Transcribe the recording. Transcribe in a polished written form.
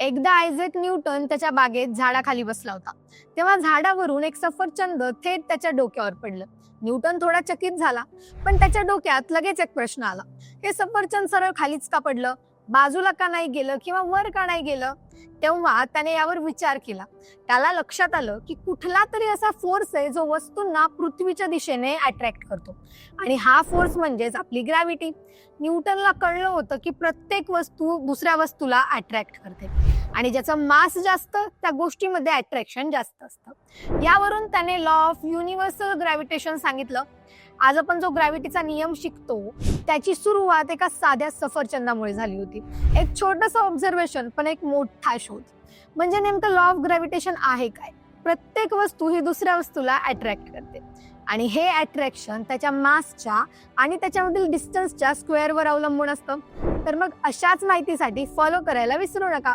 एकदा Isaac Newton त्याच्या बागेत झाडाखाली बसला होता. तेव्हा झाडावरून एक सफरचंद थेट त्याच्या डोक्यावर पडलं. न्यूटन थोडा चकित झाला, पण त्याच्या डोक्यात लगेच एक प्रश्न आला. हे सफरचंद सरळ खालीच का पडलं, बाजूला का नाही गेलं किंवा वर का नाही गेलं? तेव्हा त्याने यावर विचार केला. त्याला लक्षात आलं की कुठला तरी असा फोर्स आहे जो वस्तूंना पृथ्वीच्या दिशेने अट्रॅक्ट करतो, आणि हा फोर्स म्हणजेच आपली ग्रॅव्हिटी. न्यूटनला कळलं होतं की प्रत्येक वस्तू दुसऱ्या वस्तूला अट्रॅक्ट करते, आणि ज्याचं मास जास्त त्या गोष्टीमध्ये अट्रॅक्शन जास्त असतं. यावरून त्याने लॉ ऑफ युनिव्हर्सल ग्रॅव्हिटेशन सांगितलं. आज आपण जो ग्रॅव्हिटीचा नियम शिकतो त्याची सुरुवात एका साध्या सफरचंदामुळे झाली होती. एक छोटंसं ऑब्झर्वेशन, पण एक मोठा शोध. म्हणजे नेमकं लॉ ऑफ ग्रॅव्हिटेशन आहे काय? प्रत्येक वस्तू ही दुसऱ्या वस्तूला अट्रॅक्ट करते, आणि हे अट्रॅक्शन त्याच्या मासच्या आणि त्याच्यामधील डिस्टन्सच्या स्क्वेअरवर अवलंबून असतं. तर मग अशाच माहितीसाठी फॉलो करायला विसरू नका.